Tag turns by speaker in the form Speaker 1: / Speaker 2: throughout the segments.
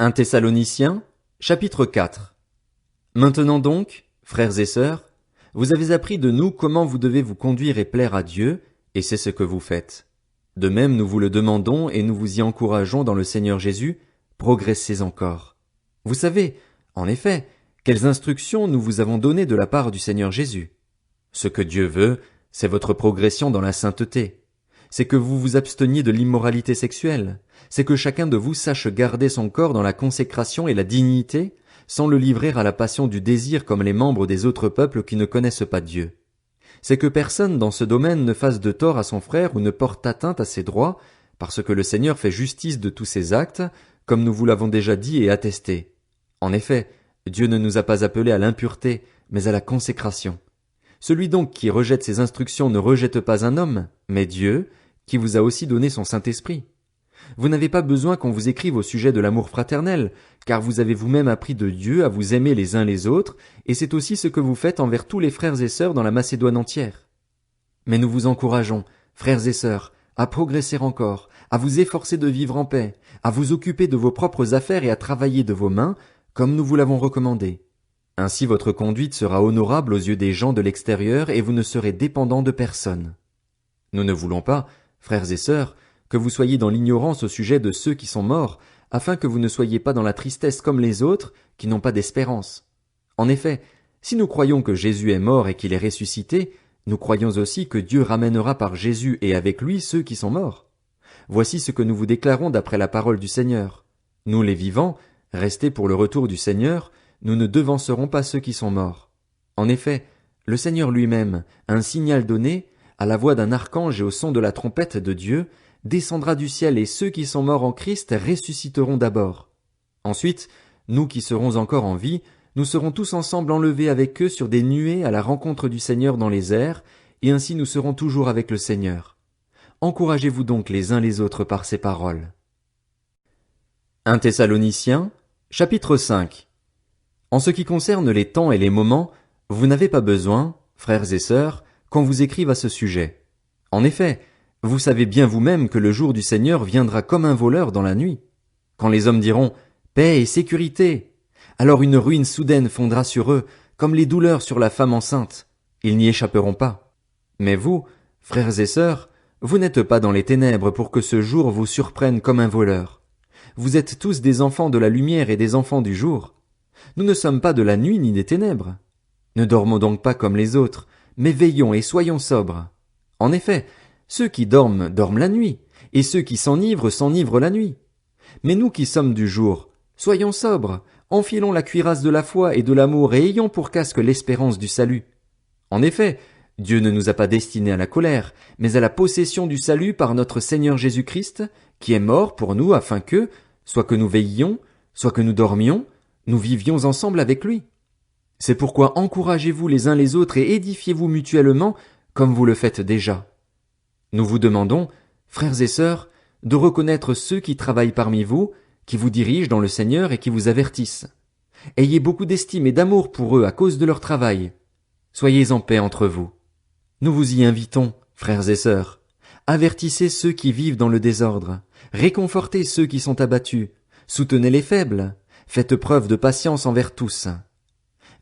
Speaker 1: 1 Thessaloniciens, chapitre 4. Maintenant donc, frères et sœurs, vous avez appris de nous comment vous devez vous conduire et plaire à Dieu, et c'est ce que vous faites. De même, nous vous le demandons et nous vous y encourageons dans le Seigneur Jésus, progressez encore. Vous savez, en effet, quelles instructions nous vous avons données de la part du Seigneur Jésus. Ce que Dieu veut, c'est votre progression dans la sainteté. C'est que vous vous absteniez de l'immoralité sexuelle. C'est que chacun de vous sache garder son corps dans la consécration et la dignité, sans le livrer à la passion du désir comme les membres des autres peuples qui ne connaissent pas Dieu. C'est que personne dans ce domaine ne fasse de tort à son frère ou ne porte atteinte à ses droits, parce que le Seigneur fait justice de tous ses actes, comme nous vous l'avons déjà dit et attesté. En effet, Dieu ne nous a pas appelés à l'impureté, mais à la consécration. Celui donc qui rejette ses instructions ne rejette pas un homme, mais Dieu, qui vous a aussi donné son Saint-Esprit. Vous n'avez pas besoin qu'on vous écrive au sujet de l'amour fraternel, car vous avez vous-même appris de Dieu à vous aimer les uns les autres, et c'est aussi ce que vous faites envers tous les frères et sœurs dans la Macédoine entière. Mais nous vous encourageons, frères et sœurs, à progresser encore, à vous efforcer de vivre en paix, à vous occuper de vos propres affaires et à travailler de vos mains, comme nous vous l'avons recommandé. Ainsi votre conduite sera honorable aux yeux des gens de l'extérieur et vous ne serez dépendants de personne. Nous ne voulons pas, frères et sœurs, que vous soyez dans l'ignorance au sujet de ceux qui sont morts, afin que vous ne soyez pas dans la tristesse comme les autres, qui n'ont pas d'espérance. En effet, si nous croyons que Jésus est mort et qu'il est ressuscité, nous croyons aussi que Dieu ramènera par Jésus et avec lui ceux qui sont morts. Voici ce que nous vous déclarons d'après la parole du Seigneur. Nous les vivants, restés pour le retour du Seigneur, nous ne devancerons pas ceux qui sont morts. En effet, le Seigneur lui-même, un signal donné, à la voix d'un archange et au son de la trompette de Dieu, descendra du ciel et ceux qui sont morts en Christ ressusciteront d'abord. Ensuite, nous qui serons encore en vie, nous serons tous ensemble enlevés avec eux sur des nuées à la rencontre du Seigneur dans les airs, et ainsi nous serons toujours avec le Seigneur. Encouragez-vous donc les uns les autres par ces paroles. 1 Thessaloniciens, chapitre 5. En ce qui concerne les temps et les moments, vous n'avez pas besoin, frères et sœurs, qu'on vous écrive à ce sujet. En effet, vous savez bien vous-même que le jour du Seigneur viendra comme un voleur dans la nuit. Quand les hommes diront « paix et sécurité », alors une ruine soudaine fondra sur eux, comme les douleurs sur la femme enceinte. Ils n'y échapperont pas. Mais vous, frères et sœurs, vous n'êtes pas dans les ténèbres pour que ce jour vous surprenne comme un voleur. Vous êtes tous des enfants de la lumière et des enfants du jour. Nous ne sommes pas de la nuit ni des ténèbres. Ne dormons donc pas comme les autres, mais veillons et soyons sobres. En effet, ceux qui dorment, dorment la nuit, et ceux qui s'enivrent la nuit. Mais nous qui sommes du jour, soyons sobres, enfilons la cuirasse de la foi et de l'amour et ayons pour casque l'espérance du salut. En effet, Dieu ne nous a pas destinés à la colère, mais à la possession du salut par notre Seigneur Jésus-Christ, qui est mort pour nous afin que, soit que nous veillions, soit que nous dormions, nous vivions ensemble avec lui. C'est pourquoi encouragez-vous les uns les autres et édifiez-vous mutuellement, comme vous le faites déjà. Nous vous demandons, frères et sœurs, de reconnaître ceux qui travaillent parmi vous, qui vous dirigent dans le Seigneur et qui vous avertissent. Ayez beaucoup d'estime et d'amour pour eux à cause de leur travail. Soyez en paix entre vous. Nous vous y invitons, frères et sœurs. Avertissez ceux qui vivent dans le désordre. Réconfortez ceux qui sont abattus. Soutenez les faibles. Faites preuve de patience envers tous.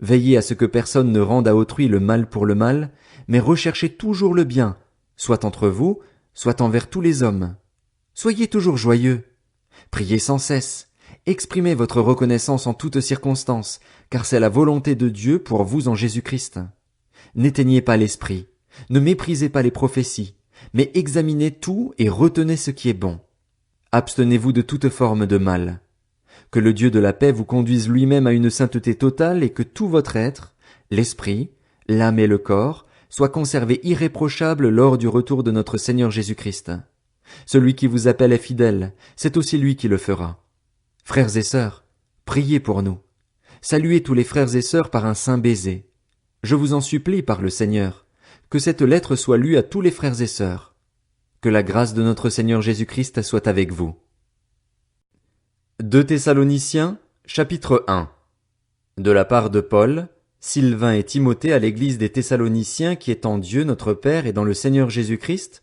Speaker 1: Veillez à ce que personne ne rende à autrui le mal pour le mal, mais recherchez toujours le bien, soit entre vous, soit envers tous les hommes. Soyez toujours joyeux. Priez sans cesse. Exprimez votre reconnaissance en toutes circonstances, car c'est la volonté de Dieu pour vous en Jésus-Christ. N'éteignez pas l'esprit. Ne méprisez pas les prophéties, mais examinez tout et retenez ce qui est bon. Abstenez-vous de toute forme de mal. Que le Dieu de la paix vous conduise lui-même à une sainteté totale et que tout votre être, l'esprit, l'âme et le corps, soit conservé irréprochable lors du retour de notre Seigneur Jésus-Christ. Celui qui vous appelle est fidèle, c'est aussi lui qui le fera. Frères et sœurs, priez pour nous. Saluez tous les frères et sœurs par un saint baiser. Je vous en supplie par le Seigneur, que cette lettre soit lue à tous les frères et sœurs. Que la grâce de notre Seigneur Jésus-Christ soit avec vous. 2 Thessaloniciens, chapitre 1. De la part de Paul, Sylvain et Timothée à l'église des Thessaloniciens qui est en Dieu notre Père et dans le Seigneur Jésus-Christ,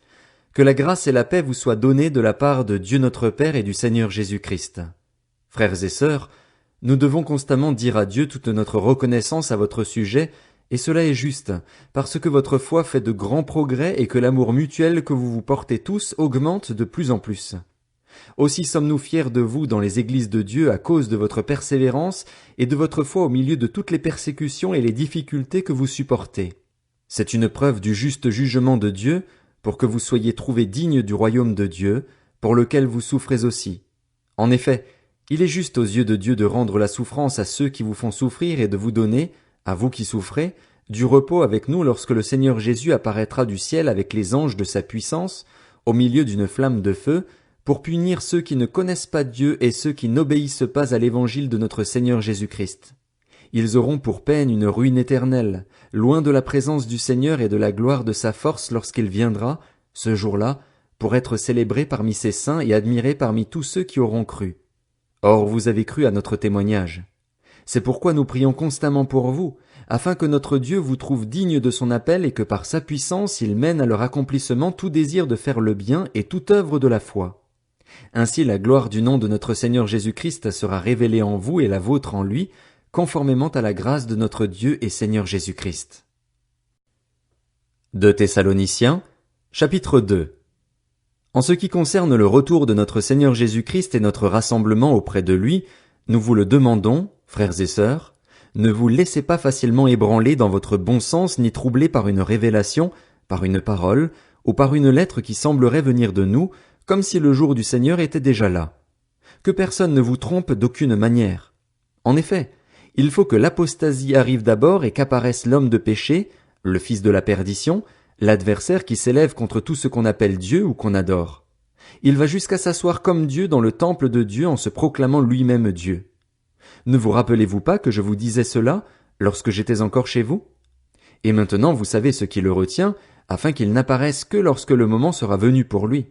Speaker 1: que la grâce et la paix vous soient données de la part de Dieu notre Père et du Seigneur Jésus-Christ. Frères et sœurs, nous devons constamment dire à Dieu toute notre reconnaissance à votre sujet, et cela est juste, parce que votre foi fait de grands progrès et que l'amour mutuel que vous vous portez tous augmente de plus en plus. Aussi sommes-nous fiers de vous dans les églises de Dieu à cause de votre persévérance et de votre foi au milieu de toutes les persécutions et les difficultés que vous supportez. C'est une preuve du juste jugement de Dieu, pour que vous soyez trouvés dignes du royaume de Dieu, pour lequel vous souffrez aussi. En effet, il est juste aux yeux de Dieu de rendre la souffrance à ceux qui vous font souffrir et de vous donner, à vous qui souffrez, du repos avec nous lorsque le Seigneur Jésus apparaîtra du ciel avec les anges de sa puissance, au milieu d'une flamme de feu, pour punir ceux qui ne connaissent pas Dieu et ceux qui n'obéissent pas à l'évangile de notre Seigneur Jésus-Christ. Ils auront pour peine une ruine éternelle, loin de la présence du Seigneur et de la gloire de sa force lorsqu'il viendra, ce jour-là, pour être célébré parmi ses saints et admiré parmi tous ceux qui auront cru. Or vous avez cru à notre témoignage. C'est pourquoi nous prions constamment pour vous, afin que notre Dieu vous trouve digne de son appel et que par sa puissance il mène à leur accomplissement tout désir de faire le bien et toute œuvre de la foi. Ainsi la gloire du nom de notre Seigneur Jésus-Christ sera révélée en vous et la vôtre en lui, conformément à la grâce de notre Dieu et Seigneur Jésus-Christ. 2 Thessaloniciens, chapitre 2. En ce qui concerne le retour de notre Seigneur Jésus-Christ et notre rassemblement auprès de lui, nous vous le demandons, frères et sœurs, ne vous laissez pas facilement ébranler dans votre bon sens ni troubler par une révélation, par une parole, ou par une lettre qui semblerait venir de nous, comme si le jour du Seigneur était déjà là. Que personne ne vous trompe d'aucune manière. En effet, il faut que l'apostasie arrive d'abord et qu'apparaisse l'homme de péché, le fils de la perdition, l'adversaire qui s'élève contre tout ce qu'on appelle Dieu ou qu'on adore. Il va jusqu'à s'asseoir comme Dieu dans le temple de Dieu en se proclamant lui-même Dieu. Ne vous rappelez-vous pas que je vous disais cela lorsque j'étais encore chez vous? Et maintenant vous savez ce qui le retient, afin qu'il n'apparaisse que lorsque le moment sera venu pour lui.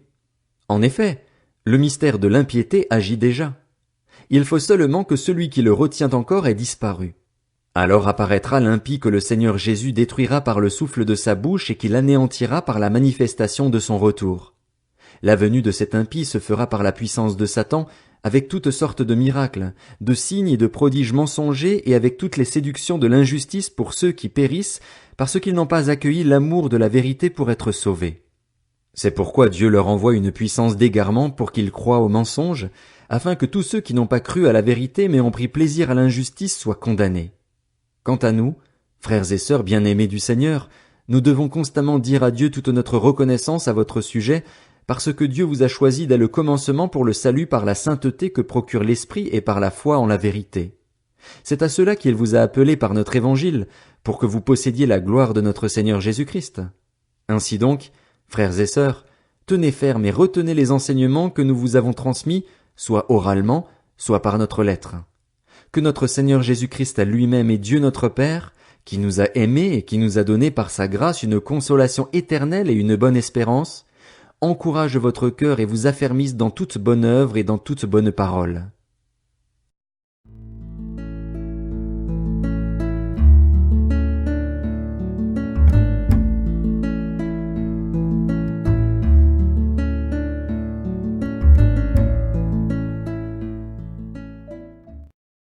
Speaker 1: En effet, le mystère de l'impiété agit déjà. Il faut seulement que celui qui le retient encore ait disparu. Alors apparaîtra l'impie que le Seigneur Jésus détruira par le souffle de sa bouche et qu'il anéantira par la manifestation de son retour. La venue de cet impie se fera par la puissance de Satan, avec toutes sortes de miracles, de signes et de prodiges mensongers et avec toutes les séductions de l'injustice pour ceux qui périssent parce qu'ils n'ont pas accueilli l'amour de la vérité pour être sauvés. C'est pourquoi Dieu leur envoie une puissance d'égarement pour qu'ils croient au mensonge, afin que tous ceux qui n'ont pas cru à la vérité mais ont pris plaisir à l'injustice soient condamnés. Quant à nous, frères et sœurs bien-aimés du Seigneur, nous devons constamment dire à Dieu toute notre reconnaissance à votre sujet, parce que Dieu vous a choisi dès le commencement pour le salut par la sainteté que procure l'Esprit et par la foi en la vérité. C'est à cela qu'il vous a appelé par notre évangile, pour que vous possédiez la gloire de notre Seigneur Jésus-Christ. Ainsi donc, frères et sœurs, tenez ferme et retenez les enseignements que nous vous avons transmis, soit oralement, soit par notre lettre. Que notre Seigneur Jésus-Christ à lui-même et Dieu notre Père, qui nous a aimés et qui nous a donné par sa grâce une consolation éternelle et une bonne espérance, encourage votre cœur et vous affermisse dans toute bonne œuvre et dans toute bonne parole.